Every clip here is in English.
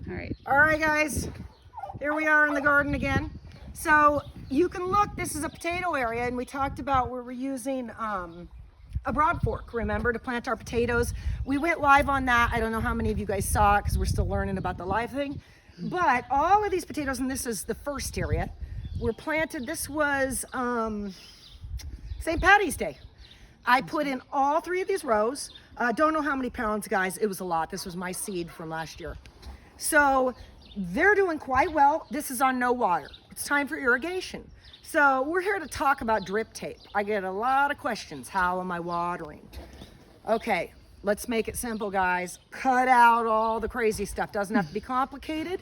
All right. All right, guys, here we are in the garden again. So you can look, this is a potato area, and we talked about where we're using a broad fork, remember, to plant our potatoes. We went live on that. I don't know how many of you guys saw it because we're still learning about the live thing. But all of these potatoes, and this is the first area, were planted. This was St. Patty's Day. I put in all 3 of these rows. Don't know how many pounds, guys. It was a lot. This was my seed from last year. So they're doing quite well. This is on no water. It's time for irrigation. So we're here to talk about drip tape. I get a lot of questions. How am I watering? Okay, let's make it simple, guys. Cut out all the crazy stuff. Doesn't have to be complicated.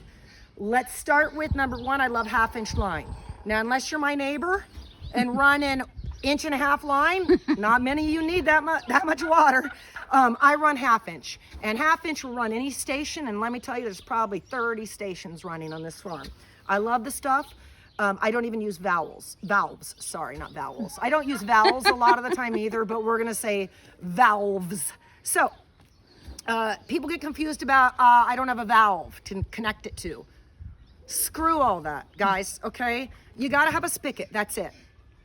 Let's start with number 1. I love 1/2-inch line. Now, unless you're my neighbor and run an 1.5-inch line, not many of you need that much water. I run 1/2-inch, and 1/2-inch will run any station, and let me tell you, there's probably 30 stations running on this farm. I love the stuff. I don't even use valves, sorry, not vowels. I don't use vowels a lot of the time either, but we're gonna say valves. So, people get confused about, I don't have a valve to connect it to. Screw all that, guys, okay? You gotta have a spigot, that's it.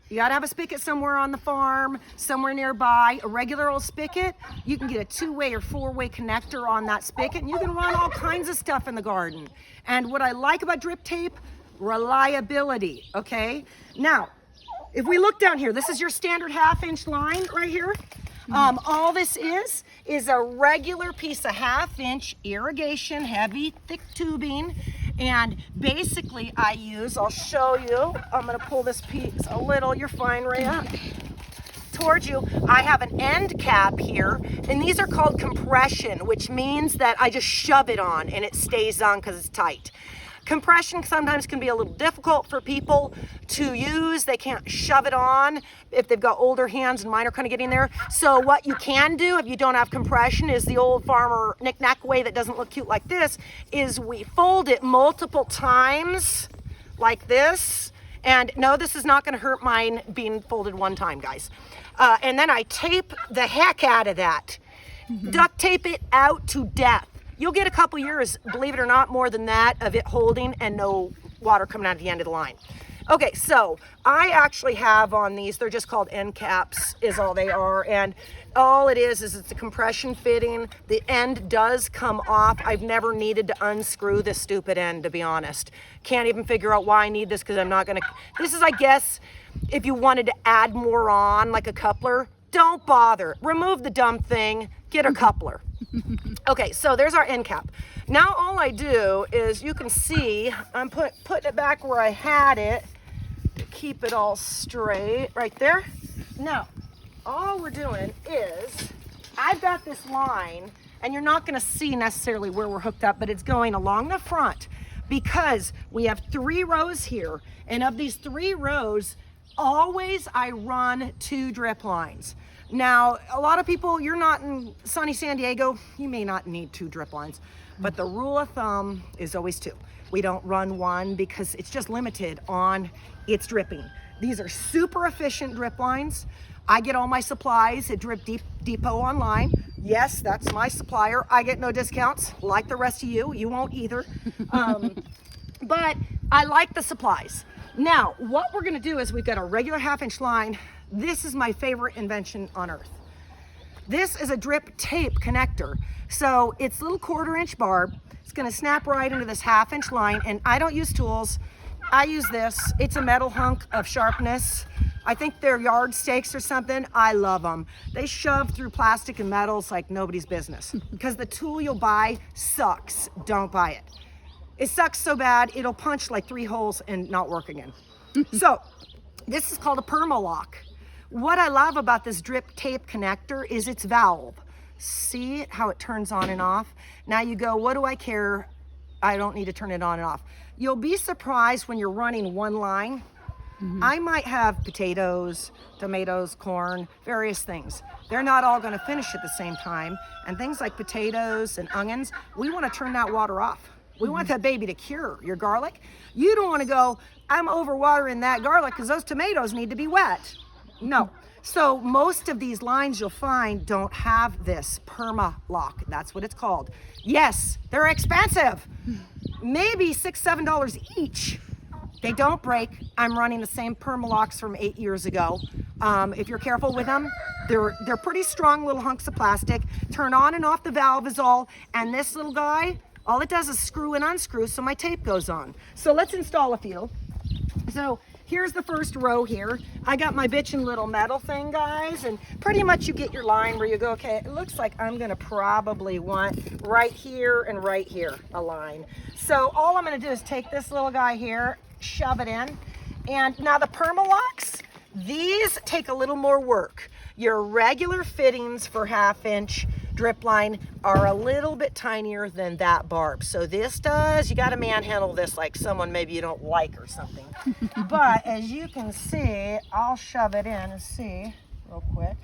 You gotta have a spigot somewhere on the farm, somewhere nearby. A regular old spigot, you can get a 2-way or 4-way connector on that spigot, and you can run all kinds of stuff in the garden. And what I like about drip tape, reliability, okay? Now, if we look down here, this is your standard 1/2-inch line right here. All this is a regular piece of 1/2-inch irrigation, heavy, thick tubing. And basically I'll show you, I'm gonna pull this piece a little, you're fine, Rhea, towards you. I have an end cap here, and these are called compression, which means that I just shove it on and it stays on because it's tight. Compression sometimes can be a little difficult for people to use. They can't shove it on if they've got older hands, and mine are kind of getting there. So what you can do if you don't have compression is the old farmer knick-knack way that doesn't look cute like this, is we fold it multiple times like this. And no, this is not gonna hurt mine being folded one time, guys. And then I tape the heck out of that. Duct tape it out to death. You'll get a couple years, believe it or not, more than that of it holding and no water coming out at the end of the line. Okay, so I actually have on these, they're just called end caps is all they are. And all it is it's a compression fitting. The end does come off. I've never needed to unscrew this stupid end, to be honest. Can't even figure out why I need this because I'm not gonna, this is, I guess, if you wanted to add more on, like a coupler, don't bother. Remove the dumb thing, get a coupler. Okay, so there's our end cap. Now all I do is, you can see, I'm putting it back where I had it to keep it all straight, right there. Now, all we're doing is, I've got this line, and you're not gonna see necessarily where we're hooked up, but it's going along the front because we have 3 rows here, and of these 3 rows, always I run 2 drip lines. Now, a lot of people, you're not in sunny San Diego, you may not need 2 drip lines, but the rule of thumb is always 2. We don't run 1 because it's just limited on its dripping. These are super efficient drip lines. I get all my supplies at Drip Depot online. Yes, that's my supplier. I get no discounts, like the rest of you. You won't either. But I like the supplies. Now, what we're gonna do is we've got a regular 1/2-inch line. This is my favorite invention on earth. This is a drip tape connector. So it's a little 1/4-inch barb. It's gonna snap right into this 1/2-inch line, and I don't use tools. I use this. It's a metal hunk of sharpness. I think they're yardsticks or something. I love them. They shove through plastic and metals like nobody's business because the tool you'll buy sucks. Don't buy it. It sucks so bad, it'll punch like 3 holes and not work again. So this is called a permalock. What I love about this drip tape connector is its valve. See how it turns on and off? Now you go, what do I care? I don't need to turn it on and off. You'll be surprised when you're running 1 line. I might have potatoes, tomatoes, corn, various things. They're not all gonna finish at the same time. And things like potatoes and onions, we wanna turn that water off. We want that baby to cure. Your garlic, you don't wanna go, I'm overwatering that garlic because those tomatoes need to be wet. No, So most of these lines you'll find don't have this perma lock. That's what it's called. Yes, they're expensive. Maybe $6, $7 each. They don't break. I'm running the same perma locks from 8 years ago. If you're careful with them, they're pretty strong little hunks of plastic. Turn on and off the valve is all. And this little guy, all it does is screw and unscrew so my tape goes on. So let's install a few. So here's the first row here. I got my bitchin' little metal thing, guys, and pretty much you get your line where you go, okay, it looks like I'm gonna probably want right here and right here a line. So all I'm gonna do is take this little guy here, shove it in, and now the Permalocks, these take a little more work. Your regular fittings for 1/2 inch drip line are a little bit tinier than that barb. So this does, you gotta manhandle this like someone maybe you don't like or something. But as you can see, I'll shove it in and see real quick.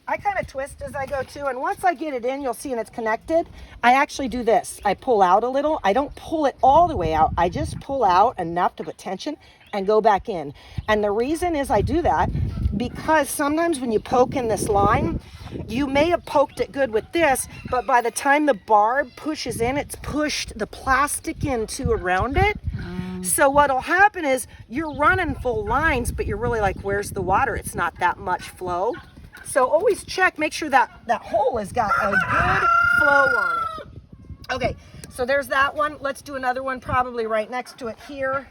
I kind of twist as I go too, and once I get it in, you'll see and it's connected. I actually do this. I pull out a little. I don't pull it all the way out. I just pull out enough to put tension and go back in. And the reason is I do that because sometimes when you poke in this line, you may have poked it good with this, but by the time the barb pushes in, it's pushed the plastic into around it. So what'll happen is you're running full lines, but you're really like, where's the water? It's not that much flow. So always check, make sure that hole has got a good flow on it. Okay, so there's that one. Let's do another one probably right next to it here.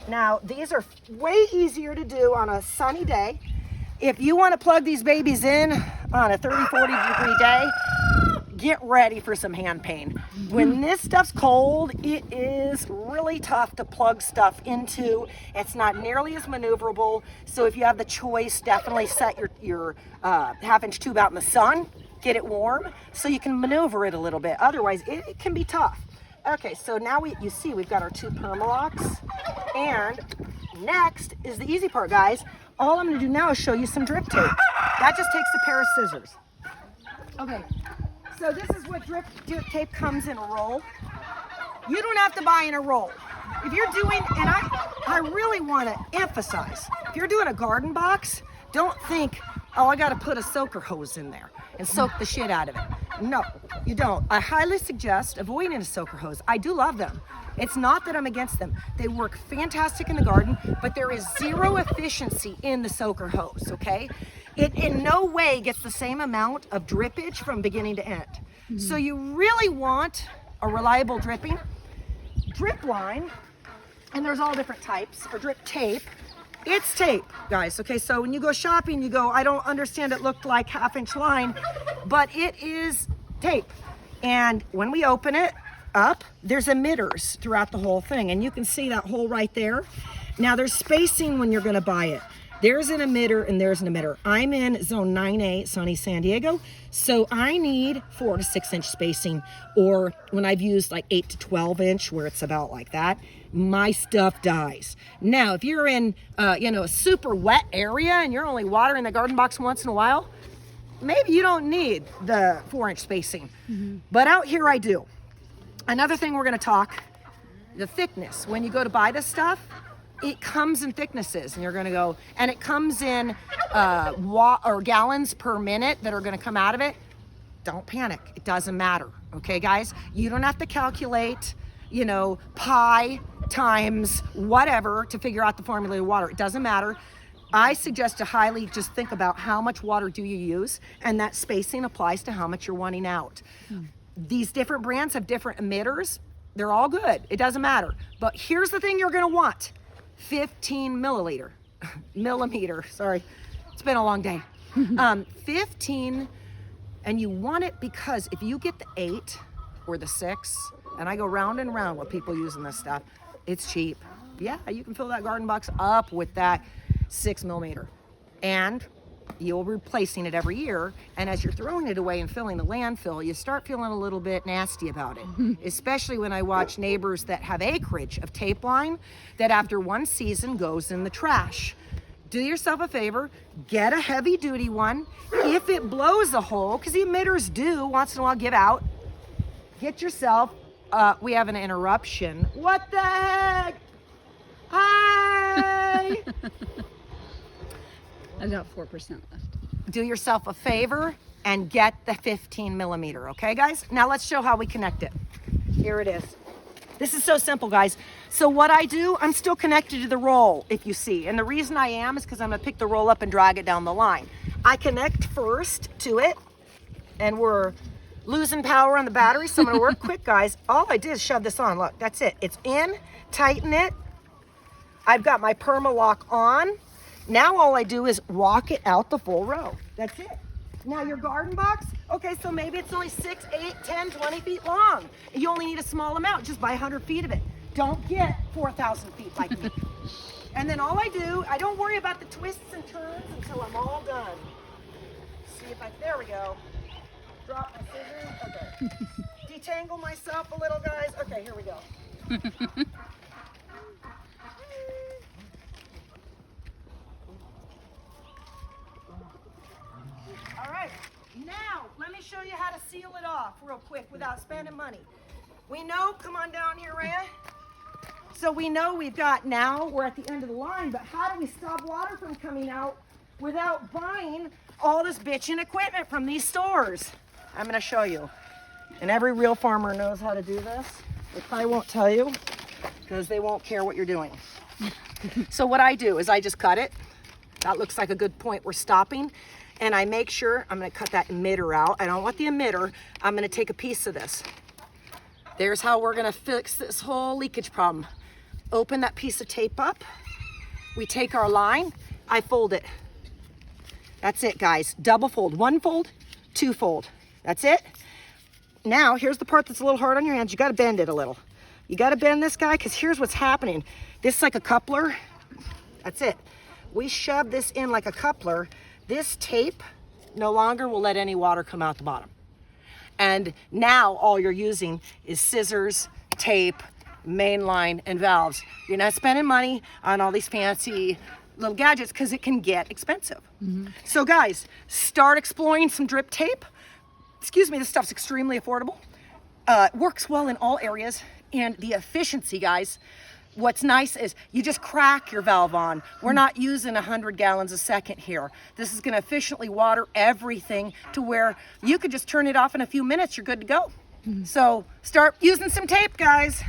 Now, these are way easier to do on a sunny day. If you want to plug these babies in on a 30, 40 degree day, get ready for some hand pain. When this stuff's cold, it is really tough to plug stuff into. It's not nearly as maneuverable. So if you have the choice, definitely set your 1/2 inch tube out in the sun, get it warm so you can maneuver it a little bit. Otherwise, it can be tough. Okay, so now you see we've got our 2 Permalocks. And next is the easy part, guys. All I'm gonna do now is show you some drip tape. That just takes a pair of scissors. Okay, so this is what drip tape comes in a roll. You don't have to buy in a roll. If you're doing, and I really wanna emphasize, if you're doing a garden box, don't think, oh, I gotta put a soaker hose in there and soak the shit out of it. No, you don't. I highly suggest avoiding a soaker hose. I do love them. It's not that I'm against them. They work fantastic in the garden, but there is zero efficiency in the soaker hose, okay? It in no way gets the same amount of drippage from beginning to end. So you really want a reliable dripping drip line, and there's all different types, or drip tape. It's tape, guys, okay? So when you go shopping, you go, I don't understand, it looked like 1/2 inch line, but it is tape. And when we open it up, there's emitters throughout the whole thing, and you can see that hole right there. Now there's spacing when you're gonna buy it. There's an emitter and there's an emitter. I'm in zone 9A, sunny San Diego, so I need 4 to 6 inch spacing, or when I've used like 8 to 12 inch, where it's about like that, my stuff dies. Now, if you're in, a super wet area and you're only watering the garden box once in a while, maybe you don't need the 4 inch spacing, but out here I do. Another thing we're gonna talk, the thickness. When you go to buy this stuff, it comes in thicknesses, and you're gonna go, and it comes in gallons per minute that are gonna come out of it. Don't panic, it doesn't matter, okay guys? You don't have to calculate, pi times whatever to figure out the formula of water. It doesn't matter. I suggest to highly just think about how much water do you use, and that spacing applies to how much you're wanting out. These different brands have different emitters. They're all good, it doesn't matter. But here's the thing you're gonna want. 15 millimeter, sorry, it's been a long day. 15, and you want it because if you get the 8 or the 6, and I go round and round with people using this stuff, it's cheap. Yeah, you can fill that garden box up with that 6 millimeter, and you'll be replacing it every year. And as you're throwing it away and filling the landfill, you start feeling a little bit nasty about it, especially when I watch neighbors that have acreage of tape line that after one season goes in the trash. Do yourself a favor, get a heavy duty one. If it blows a hole, because the emitters do once in a while give out, get yourself, we have an interruption. What the heck? Hi. I got 4% left. Do yourself a favor and get the 15 millimeter, okay guys? Now let's show how we connect it. Here it is. This is so simple, guys. So what I do, I'm still connected to the roll, if you see. And the reason I am is because I'm gonna pick the roll up and drag it down the line. I connect first to it, and we're losing power on the battery, so I'm gonna work quick, guys. All I did is shove this on, look, that's it. It's in, tighten it. I've got my perma-lock on. Now all I do is walk it out the full row. That's it. Now your garden box, okay, so maybe it's only 6, 8, 10, 20 feet long. You only need a small amount, just buy 100 feet of it. Don't get 4,000 feet like me. And then all I do, I don't worry about the twists and turns until I'm all done. See if there we go. Drop my scissors, okay. Detangle myself a little, guys. Okay, here we go. All right, now let me show you how to seal it off real quick without spending money. We know, come on down here, Rhea. So we know we've got now, we're at the end of the line, but how do we stop water from coming out without buying all this bitchin' equipment from these stores? I'm gonna show you. And every real farmer knows how to do this. They probably won't tell you because they won't care what you're doing. So what I do is I just cut it. That looks like a good point. We're stopping. And I make sure, I'm gonna cut that emitter out. I don't want the emitter. I'm gonna take a piece of this. There's how we're gonna fix this whole leakage problem. Open that piece of tape up. We take our line, I fold it. That's it, guys. Double fold, 1 fold, 2 fold. That's it. Now, here's the part that's a little hard on your hands. You gotta bend it a little. You gotta bend this guy, because here's what's happening. This is like a coupler. That's it. We shove this in like a coupler. This tape no longer will let any water come out the bottom. And now all you're using is scissors, tape, main line, and valves. You're not spending money on all these fancy little gadgets because it can get expensive. So guys, start exploring some drip tape. Excuse me, this stuff's extremely affordable. Works well in all areas. And the efficiency, guys, what's nice is you just crack your valve on. We're not using 100 gallons a second here. This is gonna efficiently water everything to where you could just turn it off in a few minutes, you're good to go. So start using some tape, guys.